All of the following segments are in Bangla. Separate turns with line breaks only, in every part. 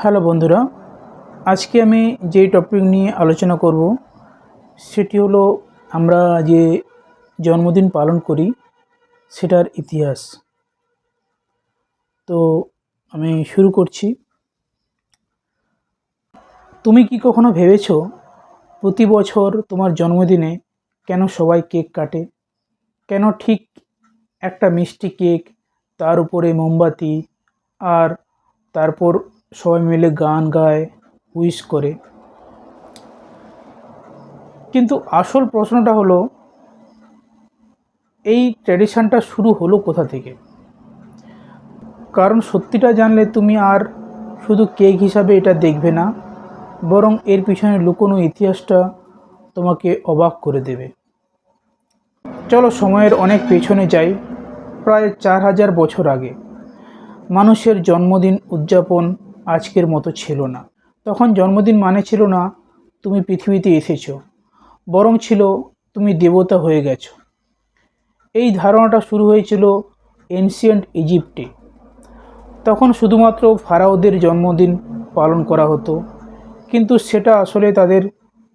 হ্যালো বন্ধুরা, আজকে আমি যেই টপিক নিয়ে আলোচনা করব সেটি হলো আমরা যে জন্মদিন পালন করি সেটার ইতিহাস। তো আমি শুরু করছি। তুমি কি কখনো ভেবেছো প্রতি বছর তোমার জন্মদিনে কেন সবাই কেক কাটে? কেন ঠিক একটা মিষ্টি কেক, তার উপরে মোমবাতি, আর তারপর সবাই মিলে গান গায়, উইশ করে? কিন্তু আসল প্রশ্নটা হলো, এই ট্র্যাডিশনটা শুরু হলো কোথা থেকে? কারণ সত্যিটা জানলে তুমি আর শুধু কেক হিসাবে এটা দেখবে না, বরং এর পিছনে লুকোনো ইতিহাসটা তোমাকে অবাক করে দেবে। চলো সময়ের অনেক পেছনে যাই। প্রায় 4000 বছর আগে মানুষের জন্মদিন উদযাপন আজকের মতো ছিল না। তখন জন্মদিন মানে ছিল না তুমি পৃথিবীতে এসেছো, বরং ছিল তুমি দেবতা হয়ে গেছো। এই ধারণাটা শুরু হয়েছিল এনশিয়েন্ট ইজিপ্টে। তখন শুধুমাত্র ফারাওদের জন্মদিন পালন করা হতো, কিন্তু সেটা আসলে তাদের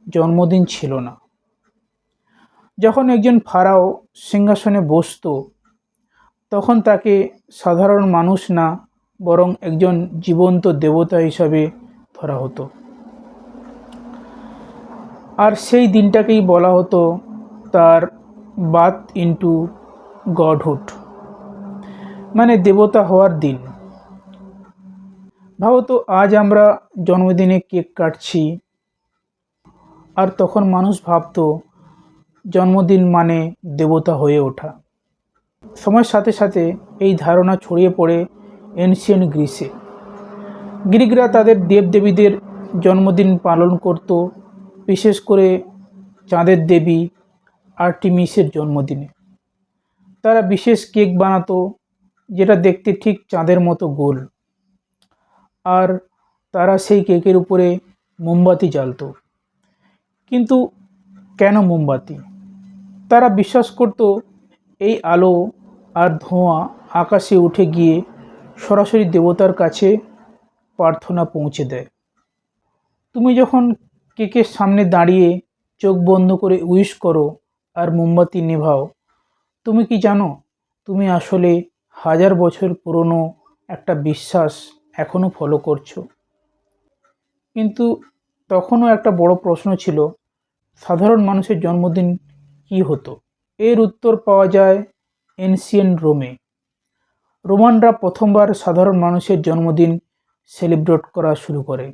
জন্মদিন ছিল না। যখন একজন ফারাও সিংহাসনে বসতো, তখন তাকে সাধারণ মানুষ না, বরং একজন জীবন্ত দেবতা হিসাবে ধরা হতো। আর সেই দিনটাকেই বলা হতো তার বার্থ ইনটু গডহুড, মানে দেবতা হওয়ার দিন। ভাবো তো, আজ আমরা জন্মদিনে কেক কাটছি, আর তখন মানুষ ভাবতো জন্মদিন মানে দেবতা হয়ে ওঠা। সময়ের সাথে সাথে এই ধারণা ছড়িয়ে পড়ে এনশিয়েন্ট গ্রিসে। গ্রিকরা তাদের দেবদেবীদের জন্মদিন পালন করত, বিশেষ করে চাঁদের দেবী আর্টিমিসের জন্মদিনে। তারা বিশেষ কেক বানাতো, যেটা দেখতে ঠিক চাঁদের মতো গোল, আর তারা সেই কেকের উপরে মোমবাতি জ্বালতো। কিন্তু কেন মোমবাতি? তারা বিশ্বাস করত এই আলো আর ধোঁয়া আকাশে উঠে গিয়ে সরাসরি দেবতার কাছে প্রার্থনা পৌঁছে দেয়। তুমি যখন কেকের সামনে দাঁড়িয়ে চোখ বন্ধ করে উইশ করো আর মোমবাতি নেভাও, তুমি কি জানো তুমি আসলে 1000 বছর পুরনো একটা বিশ্বাস এখনও ফলো করছো? কিন্তু তখনও একটা বড় প্রশ্ন ছিল, সাধারণ মানুষের জন্মদিন কি হতো? এর উত্তর পাওয়া যায় এনশিয়েন্ট রোমে। রোমানরা প্রথমবার সাধারণ মানুষের জন্মদিন সেলিব্রেট করা শুরু করে।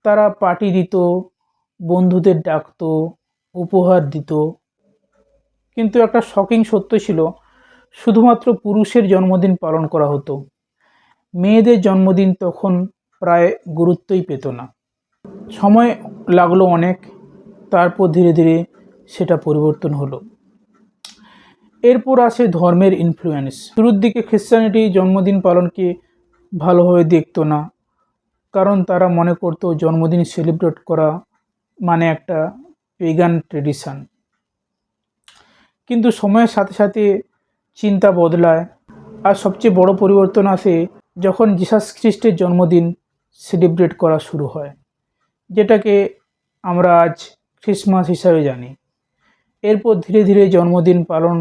তারা পার্টি দিত, বন্ধুদের ডাকতো, উপহার দিত। কিন্তু একটা শকিং সত্য ছিল, শুধুমাত্র পুরুষের জন্মদিন পালন করা হতো। মেয়েদের জন্মদিন তখন প্রায় গুরুত্বই পেত না। সময় লাগলো অনেক, তারপর ধীরে ধীরে সেটা পরিবর্তন হলো। এরপর আসে ধর্মের ইনফ্লুয়েন্স। শুরুর দিকে খ্রিস্টানিটি জন্মদিন পালনকে ভালোভাবে দেখতো না, কারণ তারা মনে করতো জন্মদিন সেলিব্রেট করা মানে একটা পেগান ট্রেডিশন। কিন্তু সময়ের সাথে সাথে চিন্তা বদলায়, আর সবচেয়ে বড় পরিবর্তন আসে যখন জিসাস খ্রিস্টের জন্মদিন সেলিব্রেট করা শুরু হয়, যেটাকে আমরা আজ ক্রিসমাস হিসাবে জানি। এরপর ধীরে ধীরে জন্মদিন পালন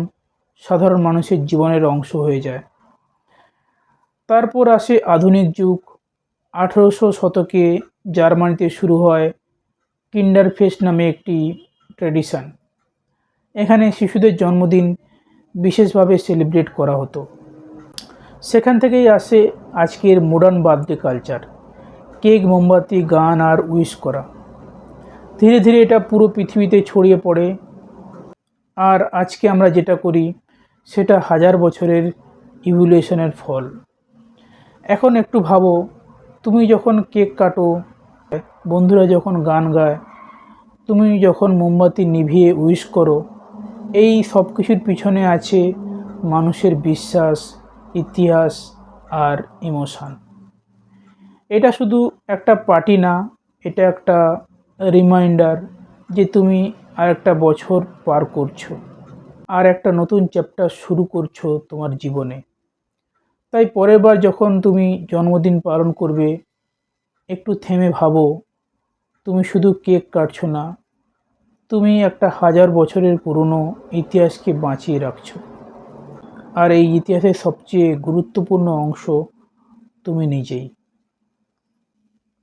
সাধারণ মানুষের জীবনের অংশ হয়ে যায়। তারপর আসে আধুনিক যুগ। 1800 শতকে জার্মানিতে শুরু হয় কিন্ডারফেস্ট নামে একটি ট্র্যাডিশন। এখানে শিশুদের জন্মদিন বিশেষভাবে সেলিব্রেট করা হতো। সেখান থেকেই আসে আজকের মডার্ন বার্থডে কালচার, কেক, মোমবাতি, গান আর উইশ করা। ধীরে ধীরে এটা পুরো পৃথিবীতে ছড়িয়ে পড়ে, আর আজকে আমরা যেটা করি সেটা 1000 বছরের ইভলিউশনের ফল। এখন একটু ভাবো, তুমি যখন কেক কাটো, বন্ধুরা যখন গান গায়, তুমি যখন মোমবাতি নিভিয়ে উইশ করো, এই সব কিছুর পিছনে আছে মানুষের বিশ্বাস, ইতিহাস আর ইমোশন। এটা শুধু একটা পার্টি না, এটা একটা রিমাইন্ডার যে তুমি আর একটা বছর পার করছো, আর একটা নতুন চ্যাপ্টার শুরু করছো তোমার জীবনে। তাই পরের বার যখন তুমি জন্মদিন পালন করবে, একটু থেমে ভাবো, তুমি শুধু কেক কাটছো না, তুমি একটা 1000 বছরের পুরনো ইতিহাসকে বাঁচিয়ে রাখছো। আর এই ইতিহাসের সবচেয়ে গুরুত্বপূর্ণ অংশ তুমি নিজেই।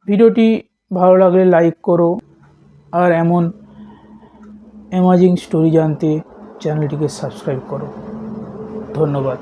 ভিডিওটি ভালো লাগলে লাইক করো, আর এমন অ্যামেজিং স্টোরি জানতে চ্যানেলটিকে সাবস্ক্রাইব করো। ধন্যবাদ।